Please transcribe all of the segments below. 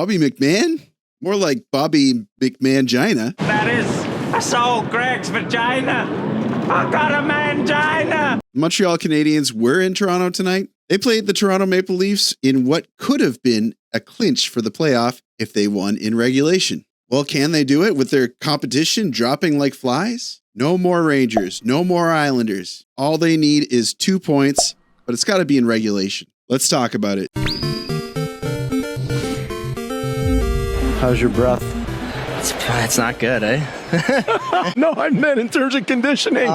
Bobby McMann? More like Bobby McMann-gina. That is, I saw Greg's vagina. I got a mangina. Montreal Canadiens were in Toronto tonight. They played the Toronto Maple Leafs in what could have been a clinch for the playoff if they won in regulation. Well, can they do it with their competition dropping like flies? No more Rangers, no more Islanders. All they need is 2 points, but it's got to be in regulation. Let's talk about it. How's your breath? It's not good, eh? No, I meant in terms of conditioning.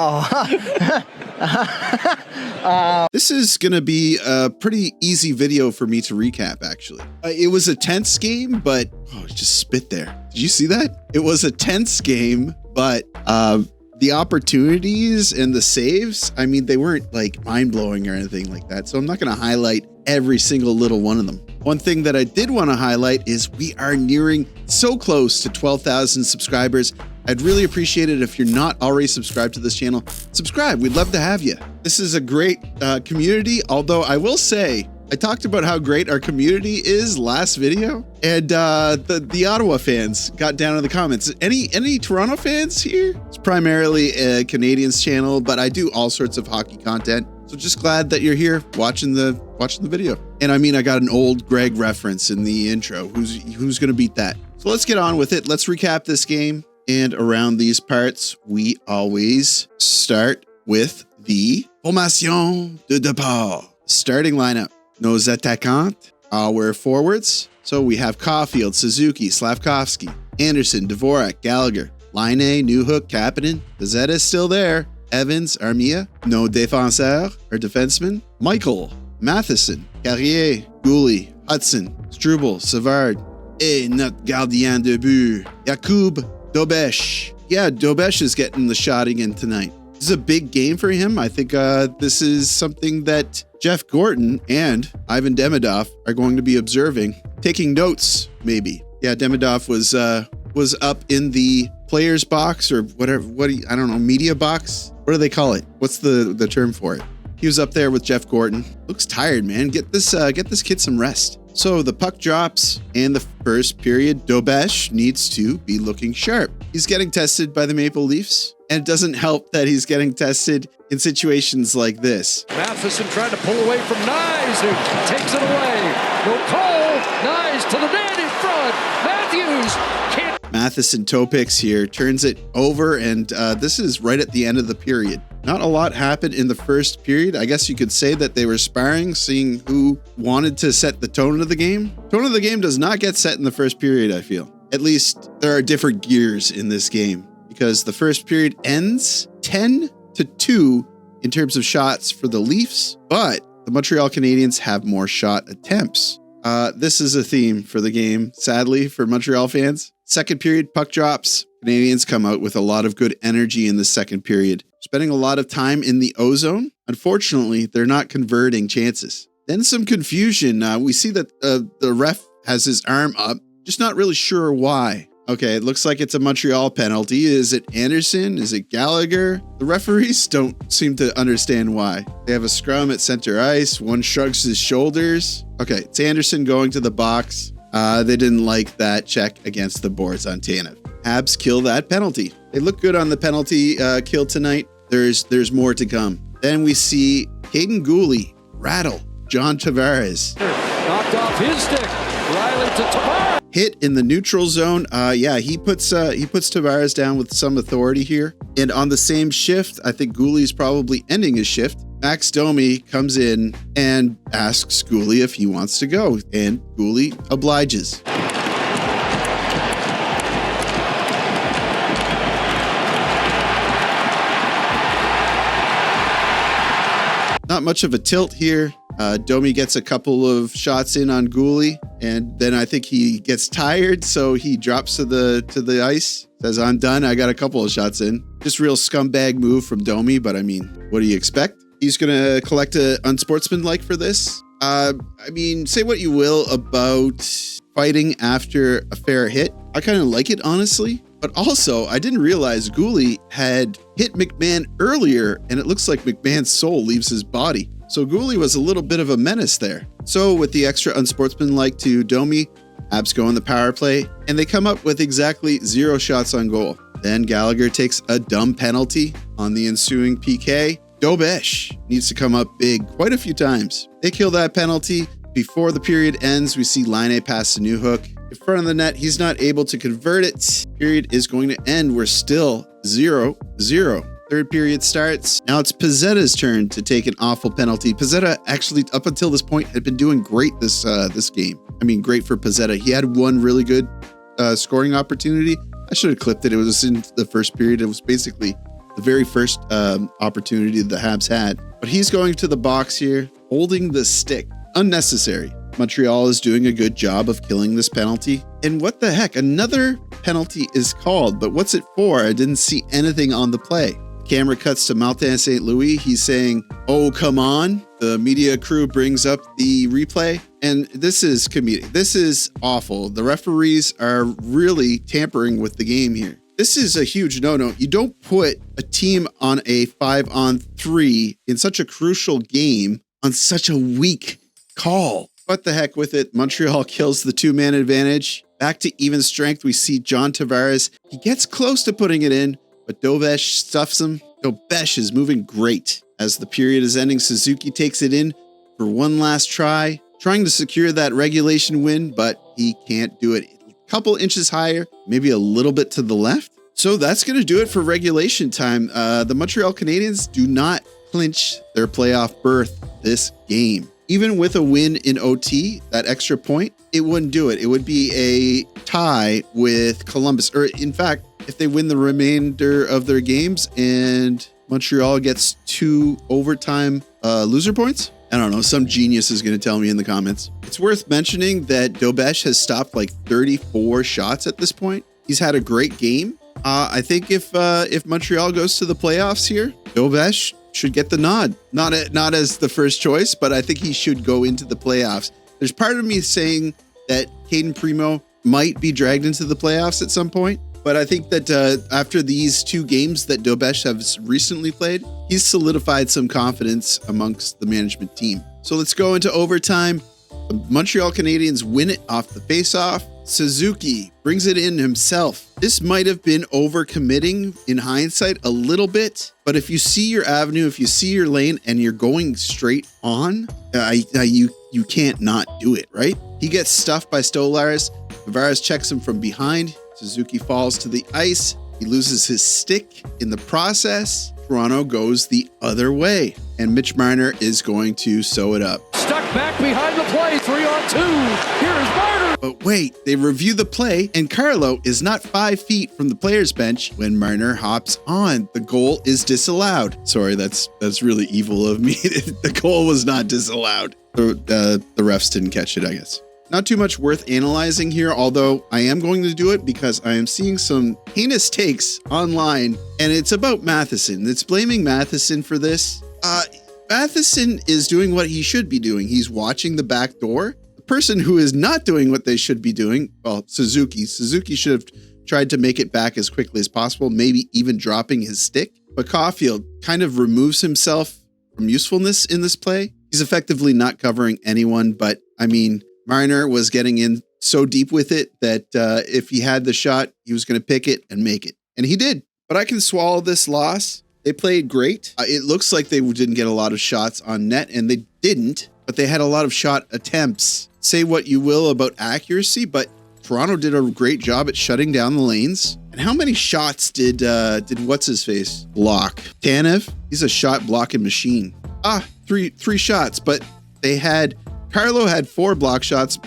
This is going to be a pretty easy video for me to recap, actually. It was a tense game, but just spit there. Did you see that? It was a tense game, but the opportunities and the saves, I mean, they weren't like mind-blowing or anything like that. So I'm not going to highlight every single little one of them. One thing that I did want to highlight is we are nearing so close to 12,000 subscribers. I'd really appreciate it if you're not already subscribed to this channel. Subscribe, we'd love to have you. This is a great community, although I will say, I talked about how great our community is last video, and the Ottawa fans got down in the comments. Any Toronto fans here? It's primarily a Canadiens channel, but I do all sorts of hockey content. So just glad that you're here watching the video. And I mean, I got an old Greg reference in the intro. Who's gonna beat that? So let's get on with it. Let's recap this game. And around these parts, we always start with the formation de départ. Starting lineup. Nos attaquants, our forwards. So we have Caulfield, Suzuki, Slavkovsky, Anderson, Dvorak, Gallagher, Laine, Newhook, Kapanen. Bezetta is still there. Evans, Armia. Nos défenseurs, our defensemen. Michael, Matheson, Carrier, Gouli, Hudson, Struble, Savard. Et notre gardien de but, Jakub Dobes. Yeah, Dobes is getting the shot again tonight. This is a big game for him. I think this is something that Jeff Gorton and Ivan Demidov are going to be observing, taking notes, maybe. Yeah, Demidov was up in the players box or whatever. I don't know, media box. What do they call it? What's the term for it? He was up there with Jeff Gorton. Looks tired, man. Get this kid some rest. So the puck drops and the first period, Dobes needs to be looking sharp. He's getting tested by the Maple Leafs, and it doesn't help that he's getting tested in situations like this. Matheson trying to pull away from Nyes, who takes it away. No call. Nyes to the net in front. Matthews can't. Matheson toe picks here, turns it over, and this is right at the end of the period. Not a lot happened in the first period. I guess you could say that they were sparring, seeing who wanted to set the tone of the game. Tone of the game does not get set in the first period, I feel. At least there are different gears in this game, because the first period ends 10-2 in terms of shots for the Leafs, but the Montreal Canadiens have more shot attempts. This is a theme for the game, sadly, for Montreal fans. Second period, puck drops. Canadiens come out with a lot of good energy in the second period, spending a lot of time in the O-zone. Unfortunately, they're not converting chances. Then some confusion. We see that the ref has his arm up, just not really sure why. Okay, it looks like it's a Montreal penalty. Is it Anderson? Is it Gallagher? The referees don't seem to understand why. They have a scrum at center ice. One shrugs his shoulders. Okay, it's Anderson going to the box. They didn't like that check against the boards on Tanev. Habs kill that penalty. They look good on the penalty kill tonight. There's more to come. Then we see Caden Gouli rattle John Tavares. Knocked off his stick. Riley to Tavares. Hit in the neutral zone. Yeah, he puts Tavares down with some authority here. And on the same shift, I think Gouli's probably ending his shift. Max Domi comes in and asks Gouli if he wants to go, and Gouli obliges. Not much of a tilt here. Domi gets a couple of shots in on Gouli, and then I think he gets tired, so he drops to the ice. Says, "I'm done. I got a couple of shots in." Just real scumbag move from Domi, but I mean, what do you expect? He's gonna collect a unsportsmanlike for this. I mean, say what you will about fighting after a fair hit. I kind of like it, honestly. But also, I didn't realize Gouli had hit McMann earlier, and it looks like McMahon's soul leaves his body. So Gouli was a little bit of a menace there. So with the extra unsportsmanlike to Domi, Habs go on the power play, and they come up with exactly 0 shots on goal. Then Gallagher takes a dumb penalty on the ensuing PK. Dobes needs to come up big quite a few times. They kill that penalty. Before the period ends, we see Laine pass to Newhook. In front of the net, he's not able to convert it. Period is going to end. We're still 0-0. Third period starts. Now it's Pezzetta's turn to take an awful penalty. Pezzetta actually, up until this point, had been doing great this game. I mean, great for Pezzetta. He had one really good scoring opportunity. I should have clipped it. It was in the first period. It was basically the very first opportunity the Habs had. But he's going to the box here, holding the stick. Unnecessary. Montreal is doing a good job of killing this penalty. And what the heck? Another penalty is called, but what's it for? I didn't see anything on the play. Camera cuts to Martin St. Louis. He's saying, "Oh, come on." The media crew brings up the replay, and this is comedic. This is awful. The referees are really tampering with the game here. This is a huge no-no. You don't put a team on a 5-on-3 in such a crucial game on such a weak call. What the heck with it? Montreal kills the 2-man advantage. Back to even strength, we see John Tavares. He gets close to putting it in, but Dobes stuffs him. Dobes is moving great. As the period is ending, Suzuki takes it in for one last try, trying to secure that regulation win, but he can't do it. A couple inches higher, maybe a little bit to the left. So that's going to do it for regulation time. The Montreal Canadiens do not clinch their playoff berth this game. Even with a win in OT, that extra point, it wouldn't do it. It would be a tie with Columbus. Or in fact, if they win the remainder of their games and Montreal gets 2 overtime loser points, I don't know, some genius is going to tell me in the comments. It's worth mentioning that Dobes has stopped like 34 shots at this point. He's had a great game. I think if Montreal goes to the playoffs here, Dobes should get the nod. Not as the first choice, but I think he should go into the playoffs. There's part of me saying that Caden Primo might be dragged into the playoffs at some point, but I think that after these 2 games that Dobes has recently played, he's solidified some confidence amongst the management team. So let's go into overtime. The Montreal Canadiens win it off the faceoff. Suzuki brings it in himself. This might have been overcommitting in hindsight a little bit, but if you see your avenue, if you see your lane and you're going straight on, you can't not do it, right? He gets stuffed by Stolarz. Tavares checks him from behind. Suzuki falls to the ice. He loses his stick in the process. Toronto goes the other way, and Mitch Marner is going to sew it up. Stuck back behind the play, 3-on-2. Here is Marner. But wait, they review the play, and Carlo is not 5 feet from the player's bench when Marner hops on. The goal is disallowed. Sorry, that's really evil of me. The goal was not disallowed. The refs didn't catch it, I guess. Not too much worth analyzing here, although I am going to do it because I am seeing some heinous takes online, and it's about Matheson. It's blaming Matheson for this. Matheson is doing what he should be doing. He's watching the back door. The person who is not doing what they should be doing, well, Suzuki should have tried to make it back as quickly as possible, maybe even dropping his stick. But Caulfield kind of removes himself from usefulness in this play. He's effectively not covering anyone, but I mean, Marner was getting in so deep with it that if he had the shot, he was going to pick it and make it. And he did. But I can swallow this loss. They played great. It looks like they didn't get a lot of shots on net, and they didn't, but they had a lot of shot attempts. Say what you will about accuracy, but Toronto did a great job at shutting down the lanes. And how many shots did what's-his-face block? Tanev? He's a shot blocking machine. Three shots, but they had... Carlo had 4 block shots.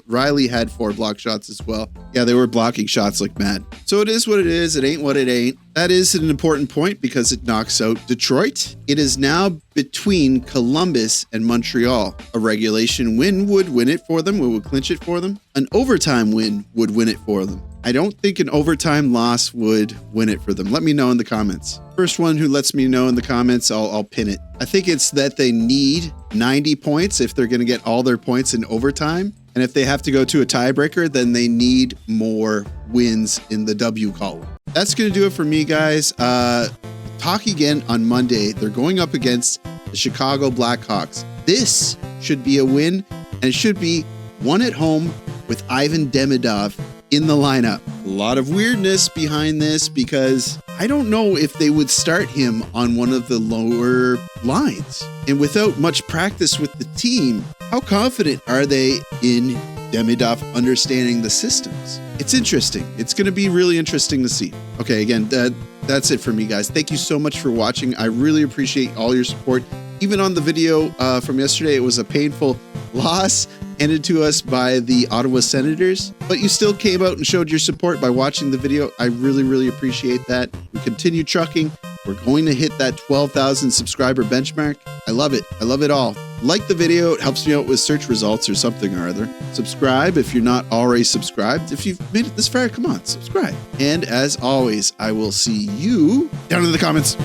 Riley had 4 block shots as well. Yeah, they were blocking shots like mad. So it is what it is. It ain't what it ain't. That is an important point because it knocks out Detroit. It is now between Columbus and Montreal. A regulation win would win it for them. We would clinch it for them. An overtime win would win it for them. I don't think an overtime loss would win it for them. Let me know in the comments. First one who lets me know in the comments, I'll pin it. I think it's that they need 90 points if they're going to get all their points in overtime. And if they have to go to a tiebreaker, then they need more wins in the W column. That's going to do it for me, guys. Talk again on Monday. They're going up against the Chicago Blackhawks. This should be a win, and it should be one at home with Ivan Demidov in the lineup. A lot of weirdness behind this because I don't know if they would start him on one of the lower lines. And without much practice with the team, how confident are they in Demidov understanding the systems? It's interesting. It's going to be really interesting to see. Okay, again, that's it for me, guys. Thank you so much for watching. I really appreciate all your support. Even on the video from yesterday, it was a painful loss handed to us by the Ottawa Senators, but you still came out and showed your support by watching the video. I really, really appreciate that. We continue trucking. We're going to hit that 12,000 subscriber benchmark. I love it. I love it all. Like the video. It helps me out with search results or something or other. Subscribe if you're not already subscribed. If you've made it this far, come on, subscribe. And as always, I will see you down in the comments.